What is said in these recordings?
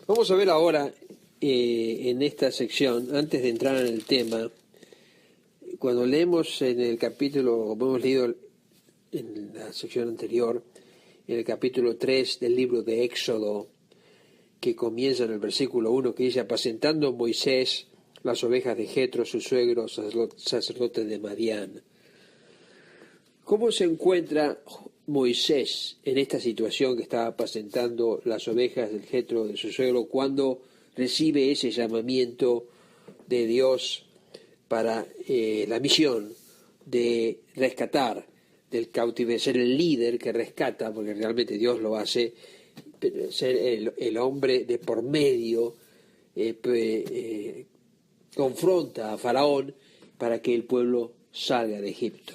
Vamos a ver ahora en esta sección, antes de entrar en el tema, cuando leemos en el capítulo, como hemos leído en la sección anterior, en el capítulo 3 del libro de Éxodo, que comienza en el versículo 1, que dice: apacentando Moisés las ovejas de Jetro, su suegro, sacerdote de Madián. ¿Cómo se encuentra Moisés en esta situación que está apacentando las ovejas del Jetro de su suegro cuando recibe ese llamamiento de Dios para la misión de rescatar del cautiverio, ser el líder que rescata, porque realmente Dios lo hace, ser el hombre de por medio, confronta a Faraón para que el pueblo salga de Egipto?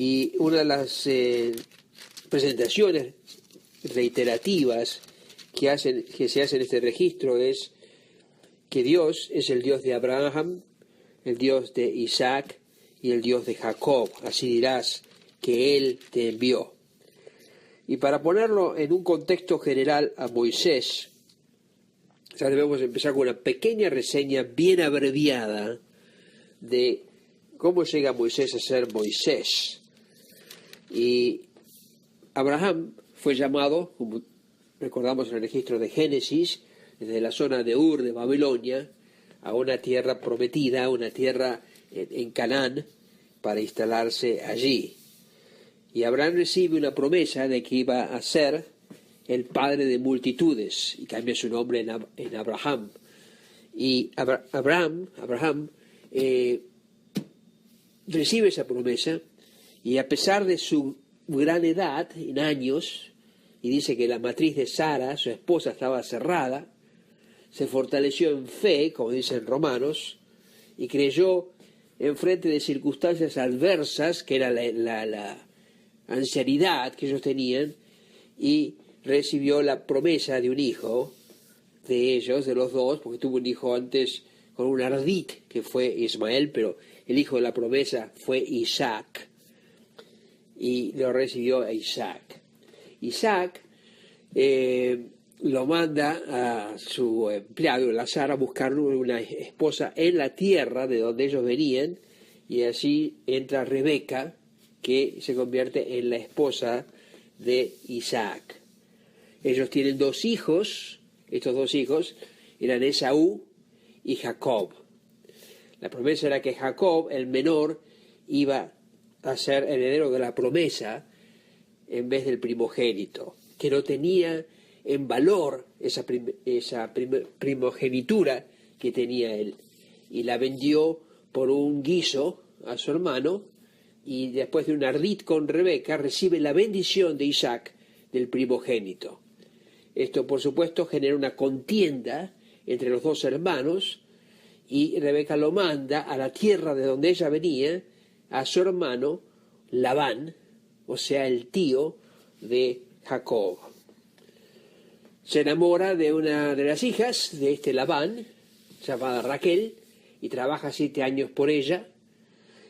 Y una de las presentaciones reiterativas que se hace en este registro es que Dios es el Dios de Abraham, el Dios de Isaac y el Dios de Jacob. Así dirás que Él te envió. Y para ponerlo en un contexto general a Moisés, ya debemos empezar con una pequeña reseña bien abreviada de cómo llega Moisés a ser Moisés. Y Abraham fue llamado, como recordamos en el registro de Génesis, desde la zona de Ur de Babilonia, a una tierra prometida, una tierra en Canaán, para instalarse allí. Y Abraham recibe una promesa de que iba a ser el padre de multitudes, y cambia su nombre en Abraham. Y Abraham recibe esa promesa, y a pesar de su gran edad en años, y dice que la matriz de Sara, su esposa, estaba cerrada, se fortaleció en fe, como dicen Romanos, y creyó en frente de circunstancias adversas, que era la ancianidad que ellos tenían, y recibió la promesa de un hijo de ellos, de los dos, porque tuvo un hijo antes con un ardit, que fue Ismael, pero el hijo de la promesa fue Isaac, y lo recibió a Isaac. Isaac lo manda a su empleado, Lazar, a buscar una esposa en la tierra de donde ellos venían, y así entra Rebeca, que se convierte en la esposa de Isaac. Ellos tienen dos hijos, estos dos hijos eran Esaú y Jacob. La promesa era que Jacob, el menor, iba a ser heredero de la promesa en vez del primogénito, que no tenía en valor esa primogenitura que tenía él, y la vendió por un guiso a su hermano, y después de un ardid con Rebeca recibe la bendición de Isaac del primogénito. Esto, por supuesto, genera una contienda entre los dos hermanos, y Rebeca lo manda a la tierra de donde ella venía, a su hermano Labán, o sea, el tío de Jacob. Se enamora de una de las hijas de este Labán, llamada Raquel, y trabaja 7 años por ella.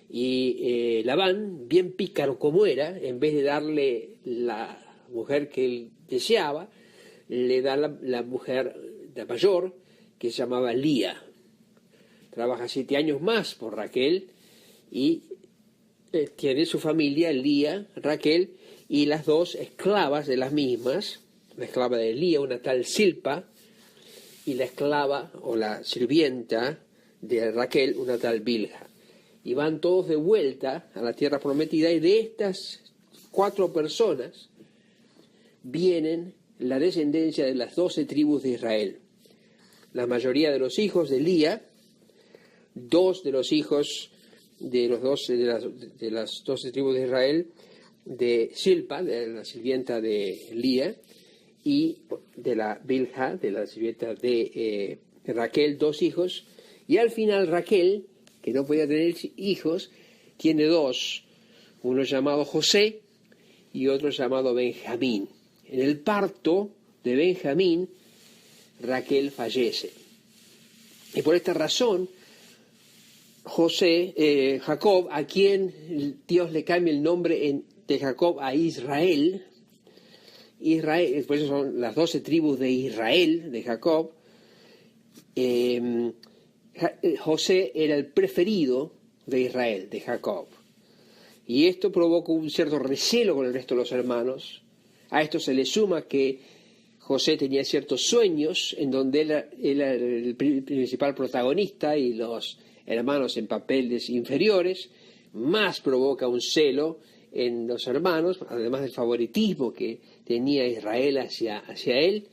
Y Labán, bien pícaro como era, en vez de darle la mujer que él deseaba, le da la mujer, la mayor, que se llamaba Lía. Trabaja 7 años más por Raquel, y tiene su familia, Lía, Raquel, y las dos esclavas de las mismas, la esclava de Lía, una tal Silpa, y la esclava o la sirvienta de Raquel, una tal Bilha. Y van todos de vuelta a la tierra prometida, y de estas 4 personas vienen la descendencia de las 12 tribus de Israel. La mayoría de los hijos de Lía, 2 de los hijos de las 12 tribus de Israel, de Silpa, de la sirvienta de Lía, y de la Bilha, de la sirvienta de Raquel, 2 hijos, y al final Raquel, que no podía tener hijos, tiene 2, uno llamado José y otro llamado Benjamín. En el parto de Benjamín, Raquel fallece. Y por esta razón, Jacob, a quien Dios le cambia el nombre de Jacob a Israel, Israel, por eso son las 12 tribus de Israel, de Jacob, José era el preferido de Israel, de Jacob. Y esto provocó un cierto recelo con el resto de los hermanos. A esto se le suma que José tenía ciertos sueños en donde él era el principal protagonista y los hermanos en papeles inferiores, más provoca un celo en los hermanos, además del favoritismo que tenía Israel hacia él,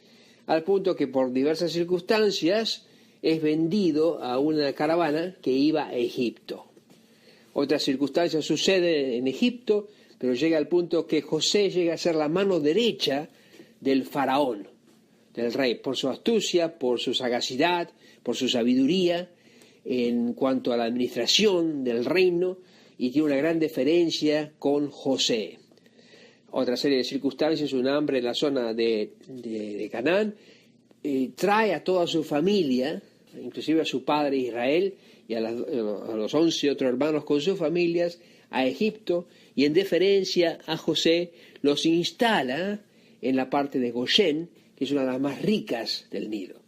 al punto que por diversas circunstancias es vendido a una caravana que iba a Egipto. Otras circunstancias suceden en Egipto, pero llega al punto que José llega a ser la mano derecha del faraón, del rey, por su astucia, por su sagacidad, por su sabiduría en cuanto a la administración del reino, y tiene una gran deferencia con José. Otra serie de circunstancias, un hambre en la zona de Canaán, trae a toda su familia, inclusive a su padre Israel, y a los 11 otros hermanos con sus familias, a Egipto, y en deferencia a José los instala en la parte de Gosén, que es una de las más ricas del Nilo.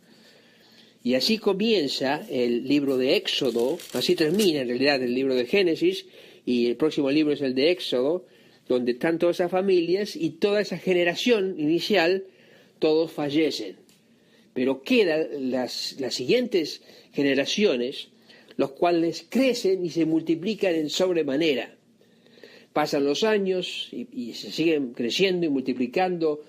Y así comienza el libro de Éxodo, así termina en realidad el libro de Génesis, y el próximo libro es el de Éxodo, donde están todas esas familias y toda esa generación inicial, todos fallecen. Pero quedan las siguientes generaciones, los cuales crecen y se multiplican en sobremanera. Pasan los años y se siguen creciendo y multiplicando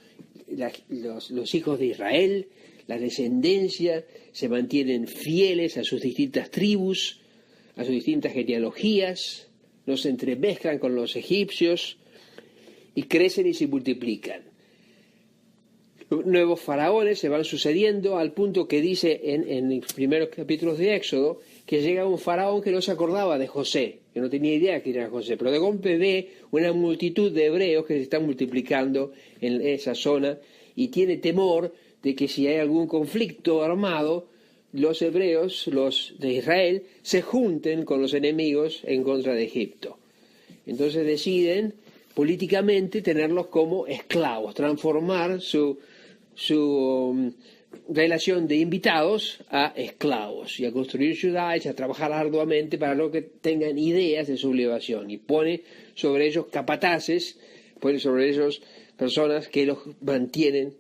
los hijos de Israel, la descendencia, se mantienen fieles a sus distintas tribus, a sus distintas genealogías, no se entremezclan con los egipcios y crecen y se multiplican. Nuevos faraones se van sucediendo al punto que dice en los primeros capítulos de Éxodo que llega un faraón que no se acordaba de José, que no tenía idea que era José, pero de golpe ve una multitud de hebreos que se están multiplicando en esa zona y tiene temor de que si hay algún conflicto armado, los hebreos, los de Israel, se junten con los enemigos en contra de Egipto. Entonces deciden políticamente tenerlos como esclavos, transformar su relación de invitados a esclavos y a construir ciudades, a trabajar arduamente para lo que tengan ideas de sublevación, y pone sobre ellos capataces, pone sobre ellos personas que los mantienen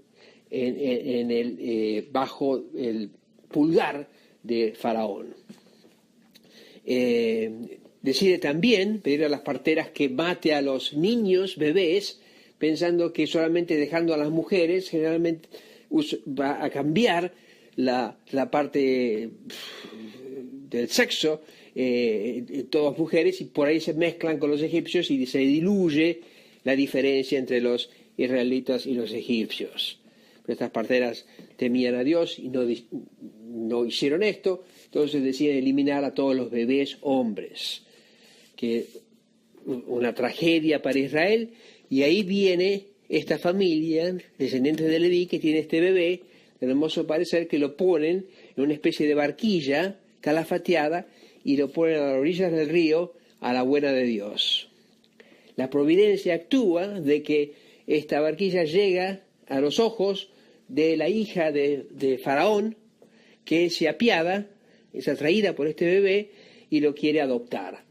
bajo el pulgar de Faraón. Decide también pedir a las parteras que mate a los niños, bebés, pensando que solamente dejando a las mujeres generalmente va a cambiar la parte del sexo, todas mujeres, y por ahí se mezclan con los egipcios y se diluye la diferencia entre los israelitas y los egipcios. Pero estas parteras temían a Dios y no hicieron esto, entonces deciden eliminar a todos los bebés hombres, que una tragedia para Israel. Y ahí viene esta familia, descendientes de Leví, que tiene este bebé, de hermoso parecer, que lo ponen en una especie de barquilla calafateada y lo ponen a las orillas del río a la buena de Dios. La providencia actúa de que esta barquilla llega a los ojos de la hija de Faraón, que se apiada, es atraída por este bebé y lo quiere adoptar.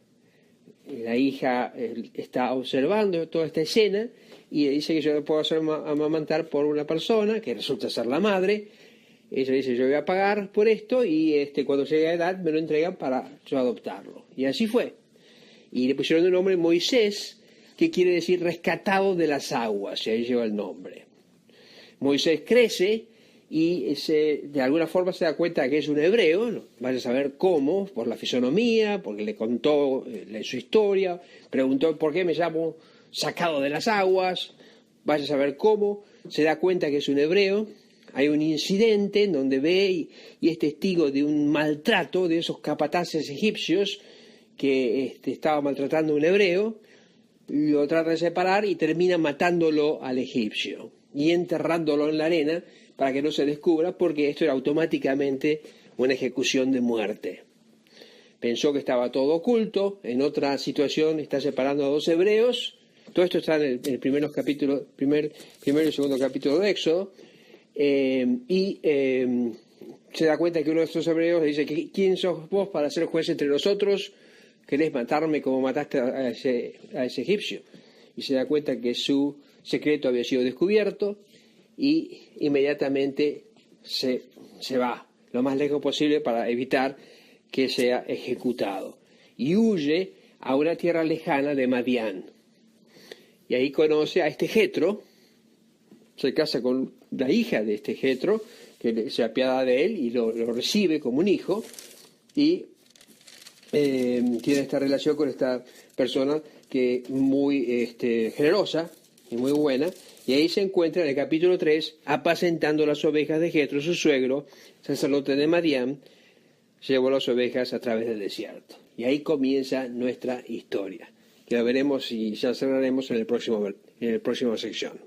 La hija está observando toda esta escena y dice que yo lo puedo hacer amamantar por una persona que resulta ser la madre. Ella dice: yo voy a pagar por esto y cuando llegue a edad me lo entregan para yo adoptarlo. Y así fue. Y le pusieron el nombre Moisés, que quiere decir rescatado de las aguas, y ahí lleva el nombre. Moisés crece y de alguna forma se da cuenta que es un hebreo, ¿no? Vaya a saber cómo, por la fisonomía, porque le contó su historia, preguntó por qué me llamo sacado de las aguas, vaya a saber cómo, se da cuenta que es un hebreo. Hay un incidente en donde ve y es testigo de un maltrato de esos capataces egipcios que estaba maltratando a un hebreo, lo trata de separar y termina matándolo al egipcio y enterrándolo en la arena para que no se descubra, porque esto era automáticamente una ejecución de muerte. Pensó que estaba todo oculto. En otra situación está separando a dos hebreos Todo esto está en el primer y segundo capítulo de Éxodo, se da cuenta que uno de estos hebreos le dice: ¿quién sos vos para ser juez entre nosotros? ¿Querés matarme como mataste a ese egipcio? Y se da cuenta que su secreto había sido descubierto y inmediatamente se va lo más lejos posible para evitar que sea ejecutado. Y huye a una tierra lejana de Madián. Y ahí conoce a este Jetro, se casa con la hija de este Jetro, que se apiada de él y lo recibe como un hijo, y tiene esta relación con esta persona que muy generosa y muy buena, y ahí se encuentra en el capítulo 3 apacentando las ovejas de Jetro, su suegro, sacerdote de Madián. Llevó las ovejas a través del desierto. Y ahí comienza nuestra historia, que la veremos y ya cerraremos en la próxima sección.